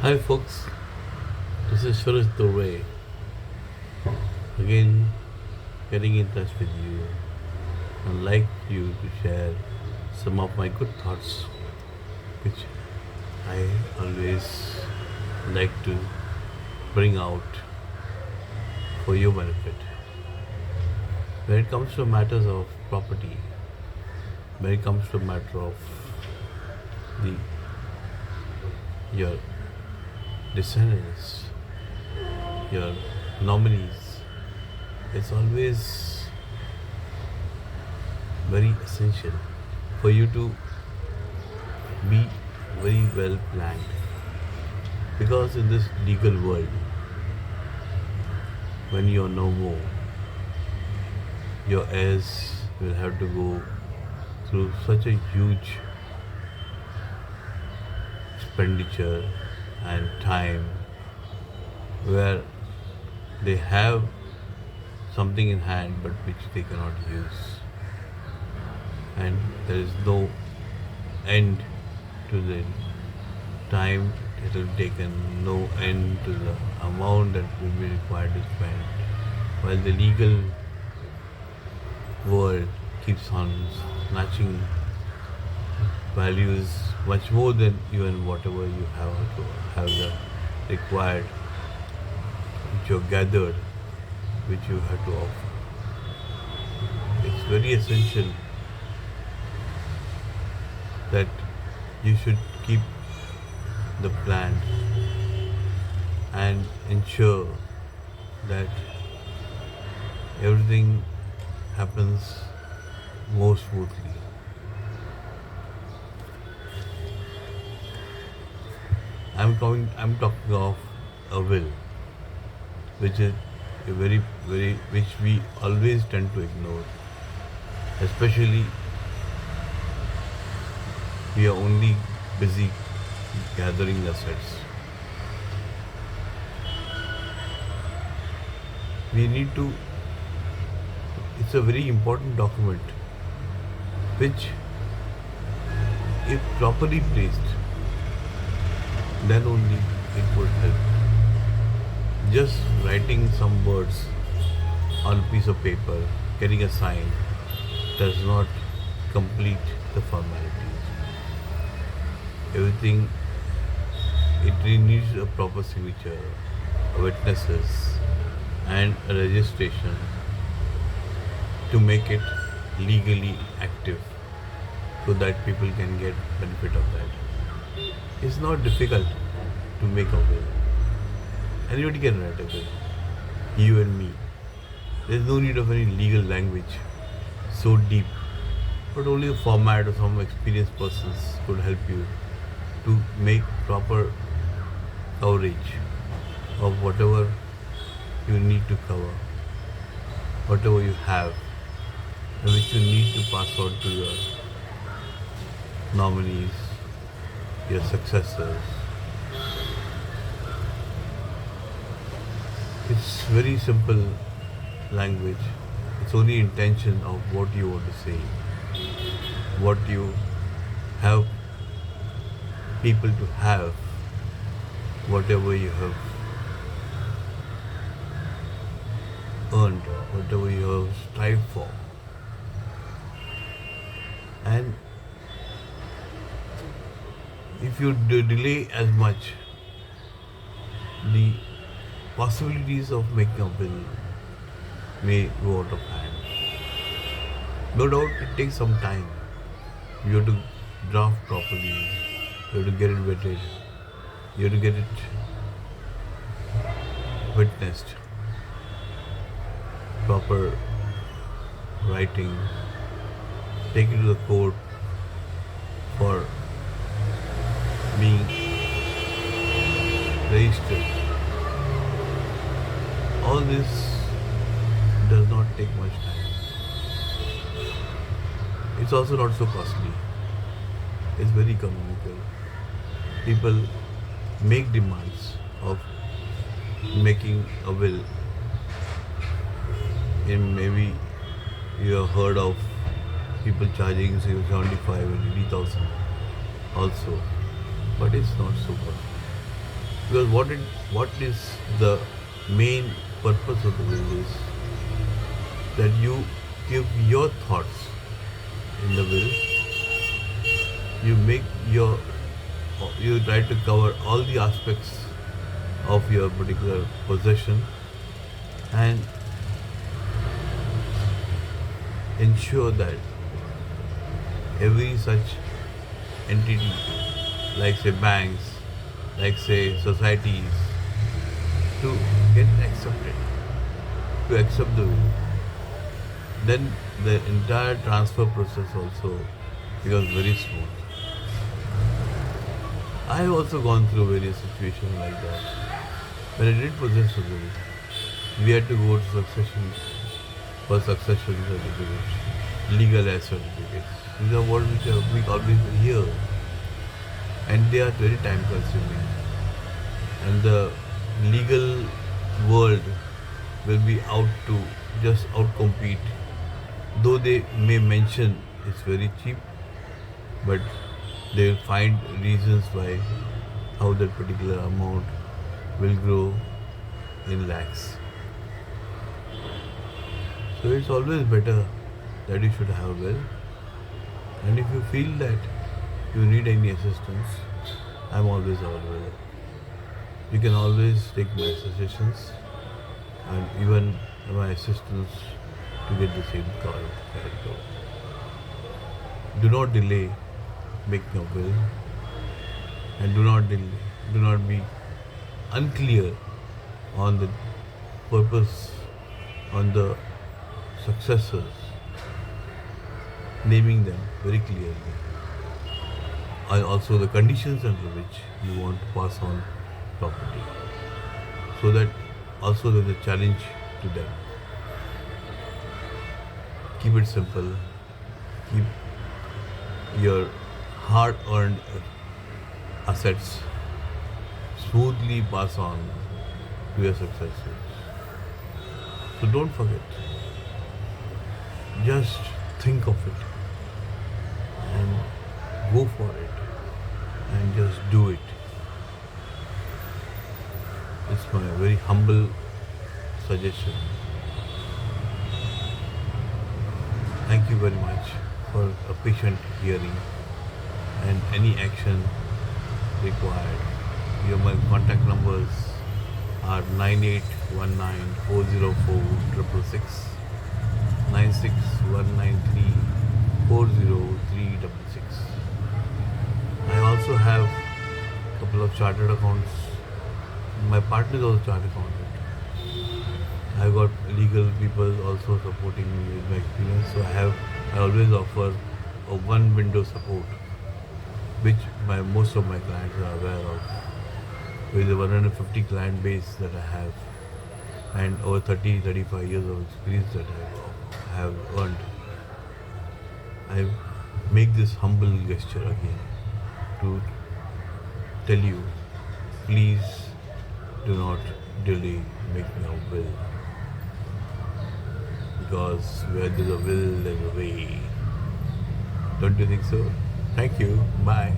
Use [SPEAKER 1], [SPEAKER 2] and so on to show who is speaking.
[SPEAKER 1] Hi folks, this is shirishbro again getting in touch with you and like you to share some of my good thoughts which I always like to bring out for your benefit. When it comes to matters of property, when it comes to matter of the your descendants, your nominees, it's always very essential for you to be very well planned because in this legal world when you're no more your heirs will have to go through such a huge expenditure and time where they have something in hand but which they cannot use, and there is no end to the time it will take and no end to the amount that will be required to spend, while the legal world keeps on snatching values much more than even whatever you have to have the required which you have gathered, which you have to offer. It's very essential that you should keep the plan and ensure that everything happens more smoothly. I'm talking of a will, which is a which we always tend to ignore, especially we are only busy gathering assets. We need to, it's a very important document which, if properly placed, then only it would help. Just writing some words on a piece of paper, getting a sign, does not complete the formalities. Everything, it needs a proper signature, witnesses, and a registration to make it legally active so that people can get benefit of that. It's not difficult to make a will. Anybody can write a will. You and me. There's no need of any legal language so deep. But only a format or some experienced persons could help you to make proper coverage of whatever you need to cover, whatever you have, and which you need to pass on to your nominees, your successors. It's very simple language. It's only intention of what you want to say, what you have people to have, whatever you have earned, whatever you have strived for. And if you delay as much, the possibilities of making a will may go out of hand. No doubt it takes some time. You have to draft properly, you have to get it vetted, you have to get it witnessed, proper writing, take it to the court for being registered. All this does not take much time. It's also not so costly. It's very economical. People make demands of making a will. In maybe you have heard of people charging say 75 and 80,000 also, but it's not so costly. Because what is the main purpose of the will is that you give your thoughts in the will. You try to cover all the aspects of your particular possession and ensure that every such entity, like say banks, like say societies, to get accepted, to accept the will, then the entire transfer process also becomes very smooth. I have also gone through various situations like that. When I did possess a will, we had to go to succession for succession certificates, legal as certificates. These are what we always hear, and they are very time consuming. And the legal world will be out to just outcompete. Though they may mention it's very cheap, but they will find reasons why how that particular amount will grow in lakhs. So it's always better that you should have a will. And if you feel that you need any assistance, I'm always available. You can always take my suggestions and even my assistance to get the same car carried out. Do not delay making a will, and do not be unclear on the purpose, on the successors, naming them very clearly, and also the conditions under which you want to pass on property, so that also there's a challenge to them. Keep it simple. Keep your hard-earned assets smoothly pass on to your successors. So don't forget. Just think of it and go for it and just do it. It's my very humble suggestion. Thank you very much for a patient hearing and any action required. My contact numbers are 9819404666, 96193403666. I also have a couple of chartered accounts. My partner is also chartered accountant. I've got legal people also supporting me with my experience. So I always offer a one window support, which most of my clients are aware of. With the 150 client base that I have and over 35 years of experience that I have earned, I make this humble gesture again to tell you, please do not delay making a will, because where there's a will, there's a way. Don't you think so? Thank you. Bye.